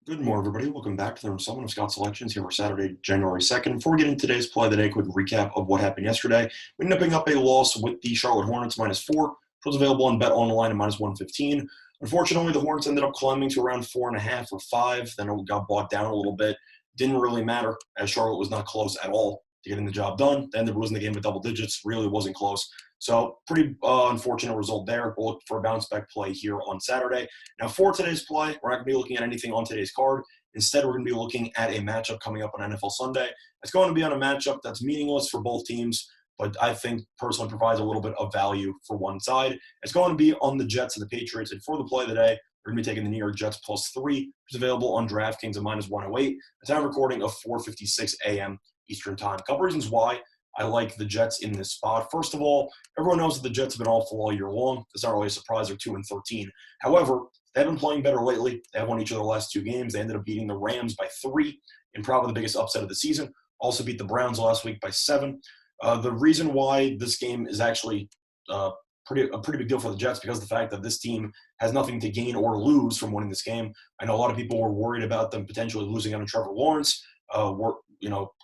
Good morning, everybody. Welcome back to the installment of Scott Selections here for Saturday, January 2nd. Before we get into today's play of the day, quick recap of what happened yesterday. We ended up picking up a loss with the Charlotte Hornets -4, which was available on Bet Online at -115. Unfortunately, the Hornets ended up climbing to around 4.5 or 5. Then it got bought down a little bit. Didn't really matter as Charlotte was not close at all to getting the job done. They ended up losing the game with double digits. Really wasn't close. So pretty unfortunate result there. We'll look for a bounce back play here on Saturday. Now, for today's play, we're not going to be looking at anything on today's card. Instead, we're going to be looking at a matchup coming up on NFL Sunday. It's going to be on a matchup that's meaningless for both teams, but I think personally provides a little bit of value for one side. It's going to be on the Jets and the Patriots. And for the play of the day, we're going to be taking the New York Jets +3, which is available on DraftKings at -108. The time recording of 4:56 a.m. Eastern Time. A couple reasons why I like the Jets in this spot. First of all, everyone knows that the Jets have been awful all year long. It's not really a surprise. They're 2-13. However, they've been playing better lately. They have won each of their last two games. They ended up beating the Rams by 3 in probably the biggest upset of the season. Also beat the Browns last week by 7. The reason why this game is actually a pretty big deal for the Jets because of the fact that this team has nothing to gain or lose from winning this game. I know a lot of people were worried about them potentially losing out on Trevor Lawrence,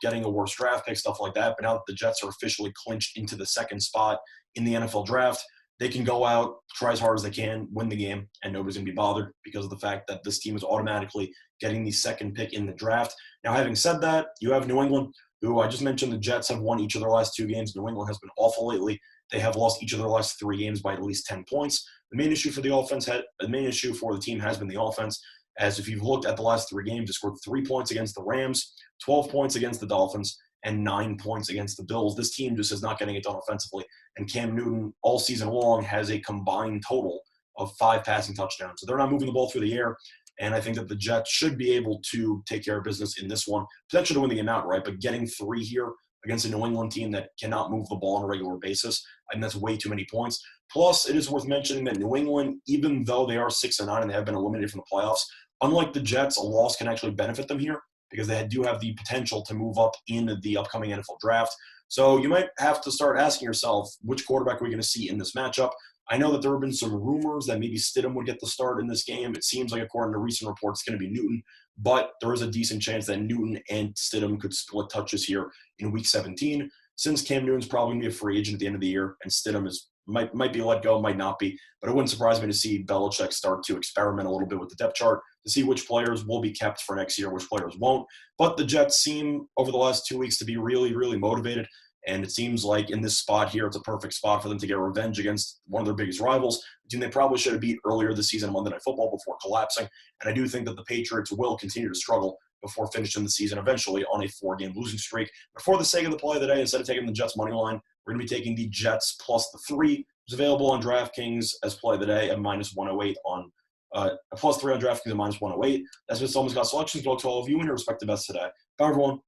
getting a worse draft pick, stuff like that. But now that the Jets are officially clinched into the second spot in the NFL draft, they can go out, try as hard as they can, win the game, and nobody's going to be bothered because of the fact that this team is automatically getting the second pick in the draft. Now, having said that, you have New England, who I just mentioned the Jets have won each of their last 2 games. New England has been awful lately. They have lost each of their last 3 games by at least 10 points. The main issue for the team has been the offense. As if you've looked at the last 3 games, they scored 3 points against the Rams, 12 points against the Dolphins, and 9 points against the Bills. This team just is not getting it done offensively. And Cam Newton all season long has a combined total of 5 passing touchdowns. So they're not moving the ball through the air. And I think that the Jets should be able to take care of business in this one, potentially to win the game outright, but getting 3 here against a New England team that cannot move the ball on a regular basis, I think that's way too many points. Plus, it is worth mentioning that New England, even though they are 6-9 and they have been eliminated from the playoffs, unlike the Jets, a loss can actually benefit them here because they do have the potential to move up in the upcoming NFL draft. So you might have to start asking yourself, which quarterback are we going to see in this matchup? I know that there have been some rumors that maybe Stidham would get the start in this game. It seems like, according to recent reports, it's going to be Newton, but there is a decent chance that Newton and Stidham could split touches here in Week 17. Since Cam Newton's probably going to be a free agent at the end of the year, and Stidham might be let go, might not be, but it wouldn't surprise me to see Belichick start to experiment a little bit with the depth chart to see which players will be kept for next year, which players won't. But the Jets seem, over the last 2 weeks, to be really, really motivated. And it seems like in this spot here, it's a perfect spot for them to get revenge against one of their biggest rivals, a team they probably should have beat earlier this season on Monday Night Football before collapsing. And I do think that the Patriots will continue to struggle before finishing the season eventually on a 4-game losing streak. But for the sake of the play of the day, instead of taking the Jets money line, we're going to be taking the Jets +3, which is available on DraftKings as play of the day at -108 on +3 on DraftKings at -108. That's been Someone's Got Selections. Go to all of you and your respective bets today. Bye, everyone.